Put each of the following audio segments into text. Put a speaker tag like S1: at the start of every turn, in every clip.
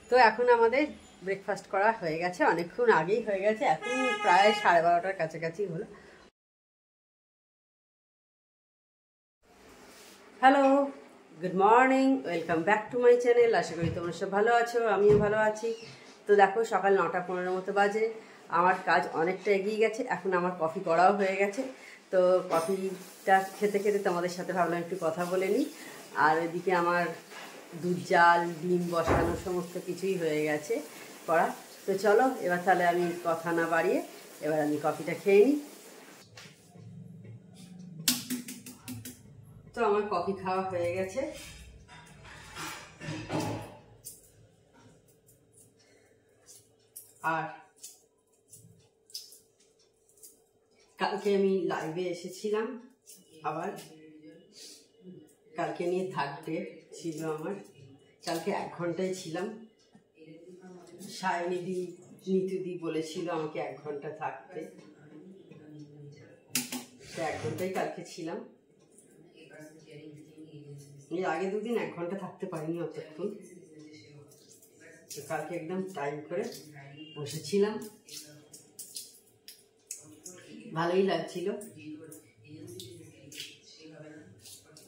S1: তো এখন আমাদের ব্রেকফাস্ট করা হয়ে গেছে, অনেকক্ষণ আগেই হয়ে গেছে, এখন প্রায় 12:30টার কাছাকাছি হলো। Hello, good morning, welcome back to my channel. আশা করি তোমরা সব ভালো আছো, আমিও ভালো আছি। তো দেখো সকাল 9:15 মতো বাজে, আমার কাজ অনেকটা এগিয়ে গেছে। এখন আমার কফি করাও হয়ে গেছে। তো কফিটা খেতে খেতে তোমাদের সাথে ভাবলাম একটু কথা বলে নিই। আর এদিকে আমার দুধ জাল, ডিম বসানো সমস্ত কিছুই হয়ে গেছে করা। তো চলো এবার তাহলে আমি কথা না বাড়িয়ে এবার আমি কফিটা খেয়ে নিই। তো আমার কফি খাওয়া হয়ে গেছে। আর কালকে আমি লাইভে এসেছিলাম, আবার কালকে নিয়ে থাকতে ছিল আমার, কালকে 1 ঘন্টায় ছিলাম। সায়নিদি নিতুদি বলেছিল আমাকে 1 ঘন্টা থাকতে, তো 1 ঘন্টাই কালকে ছিলাম। এর আগে 2 দিন 1 ঘন্টা থাকতে পারিনি অতক্ষণ। তো কালকে একদম টাইম করে বসেছিলাম, ভালোই লাগছিল।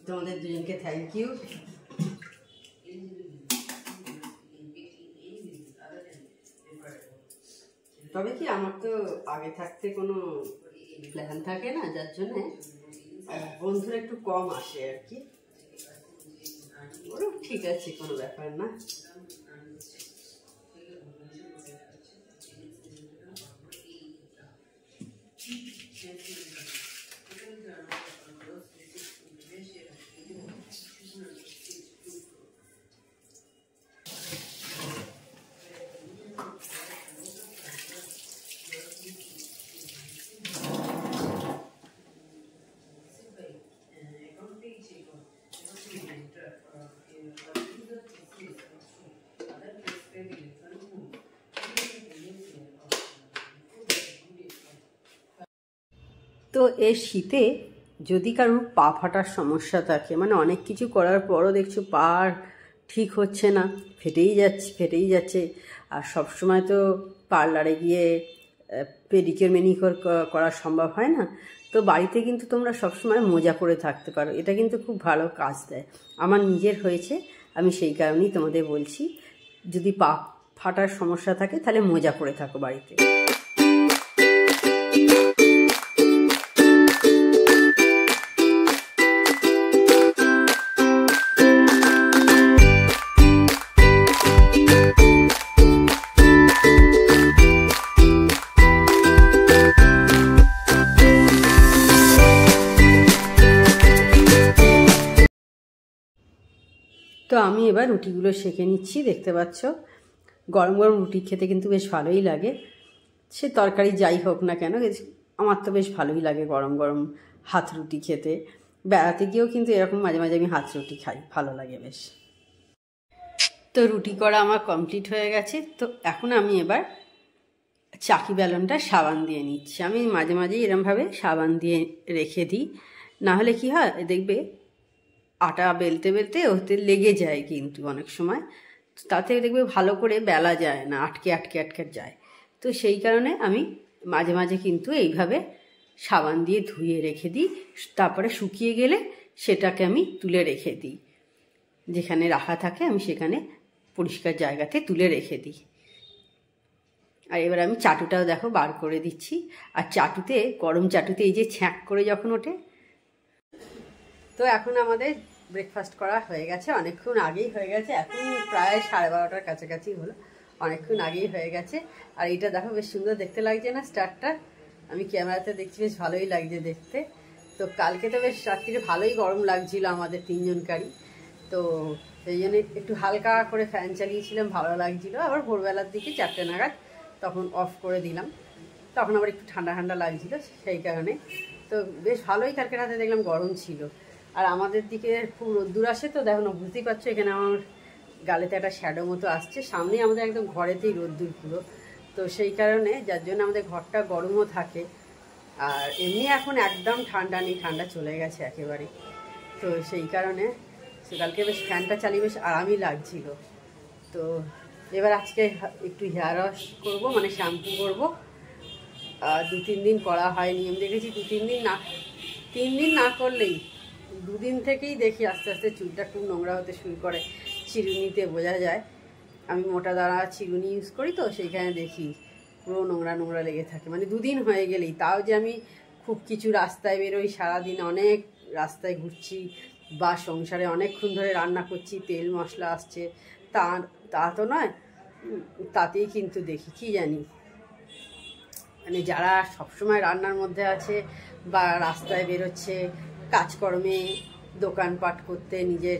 S1: তোমাদের দুজনকে থ্যাংক ইউ। তবে কি আমার তো আগে থাকতে কোনো প্ল্যান থাকে না, যার জন্যে বন্ধুরা একটু কম আসে আর কি। ওরা ঠিক আছে, কোনো ব্যাপার না। তো এই শীতে যদি কারোর পা ফাটার সমস্যা থাকে, মানে অনেক কিছু করার পরও দেখছো পা ঠিক হচ্ছে না, ফেটেই যাচ্ছে। আর সবসময় তো পার্লারে গিয়ে পেডিকিউর ম্যানিকিউর করা সম্ভব হয় না। তো বাড়িতে কিন্তু তোমরা সবসময় মোজা পরে থাকতে পারো, এটা কিন্তু খুব ভালো কাজ দেয়। আমার নিজের হয়েছে, আমি সেই কারণেই তোমাদের বলছি, যদি পা ফাটার সমস্যা থাকে তাহলে মোজা পরে থাকো বাড়িতে। তো আমি এবার রুটিগুলো সেঁকে নিচ্ছি, দেখতে পাচ্ছ। গরম গরম রুটি খেতে কিন্তু বেশ ভালোই লাগে, সে তরকারি যাই হোক না কেন, আমার তো বেশ ভালোই লাগে গরম গরম হাত রুটি খেতে। বেড়াতে গিয়েও কিন্তু এরকম মাঝে মাঝে আমি হাত রুটি খাই, ভালো লাগে বেশ। তো রুটি করা আমার কমপ্লিট হয়ে গেছে। তো এখন আমি এবার চাকি বেলনটা সাবান দিয়ে নিচ্ছি। আমি মাঝে মাঝেই এরমভাবে সাবান দিয়ে রেখে দিই, নাহলে কি হয় দেখবে আটা বেলতে বেলতে ওতে লেগে যায় কিন্তু অনেক সময়, তাতে দেখবে ভালো করে বেলা যায় না, আটকে যায়। তো সেই কারণে আমি মাঝে মাঝে কিন্তু এইভাবে সাবান দিয়ে ধুয়ে রেখে দিই, তারপরে শুকিয়ে গেলে সেটাকে আমি তুলে রেখে দিই। যেখানে রাখা থাকে আমি সেখানে পরিষ্কার জায়গাতে তুলে রেখে দিই। আর এবার আমি চাটুটাও দেখো বার করে দিচ্ছি। আর চাটুতে, গরম চাটুতে এই যে ছ্যাঁক করে যখন ওঠে। তো এখন আমাদের ব্রেকফাস্ট করা হয়ে গেছে, অনেকক্ষণ আগেই হয়ে গেছে, এখন প্রায় 12:30টার কাছাকাছি হলো, অনেকক্ষণ আগেই হয়ে গেছে। আর এটা দেখো বেশ সুন্দর দেখতে লাগছে না স্টারটা? আমি ক্যামেরাতে দেখছি বেশ ভালোই লাগছে দেখতে। তো কালকে তো বেশ রাত্রিরে ভালোই গরম লাগছিল আমাদের তিনজনকারই, তো সেই জন্য একটু হালকা করে ফ্যান চালিয়েছিলাম, ভালো লাগছিল। আবার ভোরবেলার দিকে 4টে নাগাদ তখন অফ করে দিলাম, তখন আবার একটু ঠান্ডা ঠান্ডা লাগছিল সেই কারণে। তো বেশ ভালোই কালকে রাতে দেখলাম গরম ছিল। আর আমাদের দিকে খুব রোদ্দুর আসে, তো দেখো না, বুঝতেই পারছো এখানে আমার গালেতে একটা শ্যাডো মতো আসছে, সামনে আমাদের একদম ঘরেতেই রোদ্দুর পুরো। তো সেই কারণে, যার জন্য আমাদের ঘরটা গরমও থাকে। আর এমনি এখন একদম ঠান্ডা নেই, ঠান্ডা চলে গেছে একেবারে। তো সেই কারণে কালকে বেশ ফ্যানটা চালিয়ে বেশ আরামই লাগছিল। তো এবার আজকে একটু হেয়ার ওয়াশ করবো, মানে শ্যাম্পু করবো। 2-3 দিন করা হয়নি, আমি দেখেছি 3 দিন না করলেই 2 দিন থেকেই দেখি আস্তে আস্তে চুলটা খুব নোংরা হতে শুরু করে। চিরুনিতে বোঝা যায়, আমি মোটা দাঁড়া চিরুনি ইউজ করি তো, সেইখানে দেখি পুরো নোংরা নোংরা লেগে থাকে। মানে 2 দিন হয়ে গেলেই, তাও যে আমি খুব কিছু রাস্তায় বেরোই, সারাদিন অনেক রাস্তায় ঘুরছি বা সংসারে অনেকক্ষণ ধরে রান্না করছি, তেল মশলা আসছে, তা তো নয়। তাতেই কিন্তু দেখি, কি জানি, মানে যারা সবসময় রান্নার মধ্যে আছে বা রাস্তায় বেরোচ্ছে কাজকর্মে, দোকানপাট করতে, নিজের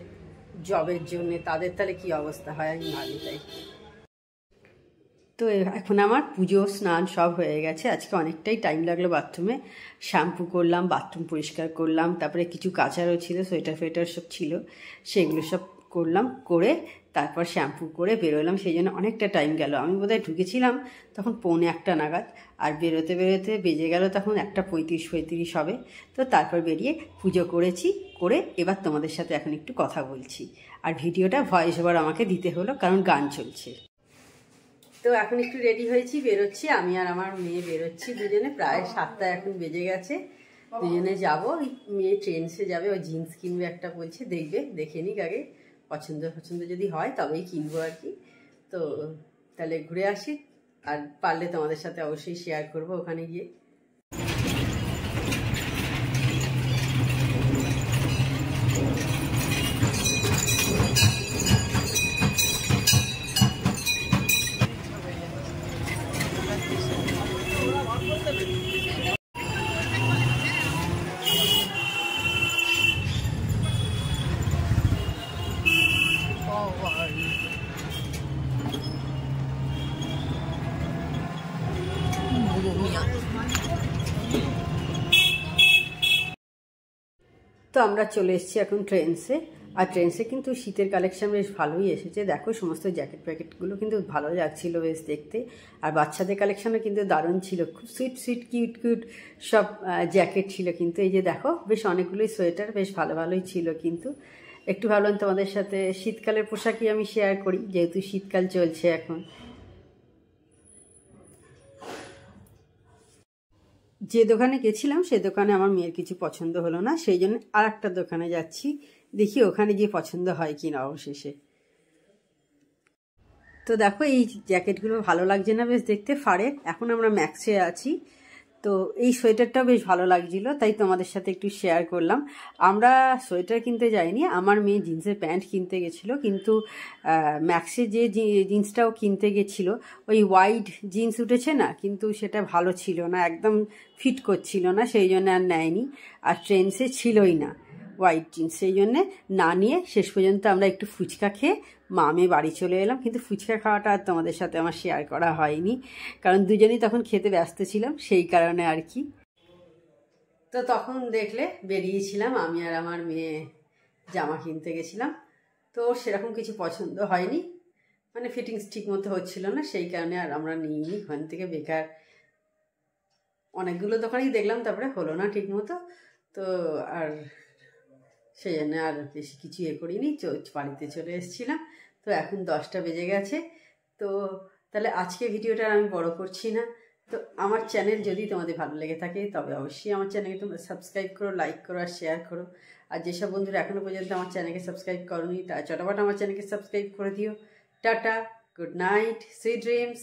S1: জবের জন্যে, তাদের তাহলে কী অবস্থা হয় আমি ভাবি। তাই তো এখন আমার পুজো স্নান সব হয়ে গেছে। আজকে অনেকটাই টাইম লাগলো বাথরুমে। শ্যাম্পু করলাম, বাথরুম পরিষ্কার করলাম, তারপরে কিছু কাচারও ছিল, সোয়েটার ফোয়েটার সব ছিল, সেগুলো সব করলাম, করে তারপর শ্যাম্পু করে বেরোলাম। সেই জন্য অনেকটা টাইম গেল। আমি বোধহয় ঢুকেছিলাম তখন 1:45 নাগাদ, আর বেরোতে বেরোতে বেজে গেল তখন 1:35 হবে। তো তারপর বেরিয়ে পুজো করেছি, করে এবার তোমাদের সাথে এখন একটু কথা বলছি। আর ভিডিওটা ভয়েস ওভার আমাকে দিতে হলো, কারণ গান চলছে। তো এখন একটু রেডি হয়েছি, বেরোচ্ছি। আমি আর আমার মেয়ে বেরোচ্ছি দুজনে, প্রায় 7টা এখন বেজে গেছে। দুজনে যাবো। মেয়ে ট্রেন্সে যাবে, ওই জিন্স কিনবে একটা বলছে, দেখে নিক আগে, পছন্দ যদি হয় তবেই কিনবো আর কি। তো তাহলে ঘুরে আসি, আর পারলে তোমাদের সাথে অবশ্যই শেয়ার করবো ওখানে গিয়ে। তো আমরা চলে এসেছি এখন ট্রেন্সে। আর ট্রেন্সে কিন্তু শীতের কালেকশন বেশ ভালোই এসেছে। দেখো সমস্ত জ্যাকেট প্যাকেটগুলো কিন্তু ভালো লাগছিল বেশ দেখতে। আর বাচ্চাদের কালেকশনও কিন্তু দারুণ ছিল, খুব সুইট কিউট সব জ্যাকেট ছিল। কিন্তু এই যে দেখো বেশ অনেকগুলোই সোয়েটার বেশ ভালোই ছিল। কিন্তু একটু ভাবলাম তোমাদের সাথে শীতকালের পোশাকই আমি শেয়ার করি, যেহেতু শীতকাল চলছে এখন। যে দোকানে গেছিলাম সে দোকানে আমার মেয়ের কিছু পছন্দ হলো না, সেই জন্য আর একটা দোকানে যাচ্ছি, দেখি ওখানে গিয়ে পছন্দ হয় কিনা অবশেষে। তো দেখো এই জ্যাকেটগুলো ভালো লাগছে না বেশ দেখতে, ফাড়ের। এখন আমরা ম্যাক্সে আছি। তো এই সোয়েটারটাও বেশ ভালো লাগছিল, তাই তোমাদের সাথে একটু শেয়ার করলাম। আমরা সোয়েটার কিনতে যাইনি, আমার মেয়ে জিন্সের প্যান্ট কিনতে গেছিলো। কিন্তু ম্যাক্সে যে জিন্সটাও কিনতে গেছিলো, ওই হোয়াইট জিন্স উঠেছে না, কিন্তু সেটা ভালো ছিল না, একদম ফিট করছিল না, সেই জন্য আর নেয়নি। আর ট্রেন্ডসে ছিলই না হোয়াইট জিন্স, সেই জন্যে না নিয়ে শেষ পর্যন্ত আমরা একটু ফুচকা খেয়ে মামে বাড়ি চলে এলাম। কিন্তু ফুচকা খাওয়াটা আর তোমাদের সাথে আমার শেয়ার করা হয়নি, কারণ দুজনেই তখন খেতে ব্যস্ত ছিলাম, সেই কারণে আর কি। তো তখন দেখলে বেরিয়েছিলাম আমি আর আমার মেয়ে, জামা কিনতে গেছিলাম। তো সেরকম কিছু পছন্দ হয়নি, মানে ফিটিংস ঠিক মতো হচ্ছিল না, সেই কারণে আর আমরা নিইনি ওখান থেকে। বেকার অনেকগুলো দোকানেই দেখলাম, তারপরে হলো না ঠিক মতো। তো আর সেই জন্য আর বেশি কিছু করিনি, বাড়িতে চলে এসেছিলাম। তো এখন 10টা বেজে গেছে। তো তাহলে আজকে ভিডিওটা আমি বড় করছি না। তো আমার চ্যানেল যদি তোমাদের ভালো লেগে থাকে তবে অবশ্যই আমার চ্যানেলকে তোমরা সাবস্ক্রাইব করো, লাইক করো আর শেয়ার করো। আর যেসব বন্ধুরা এখনও পর্যন্ত আমার চ্যানেলকে সাবস্ক্রাইব করোনি, তারা চটাপট আমার চ্যানেলকে সাবস্ক্রাইব করে দিও। Tata, good night, sweet dreams.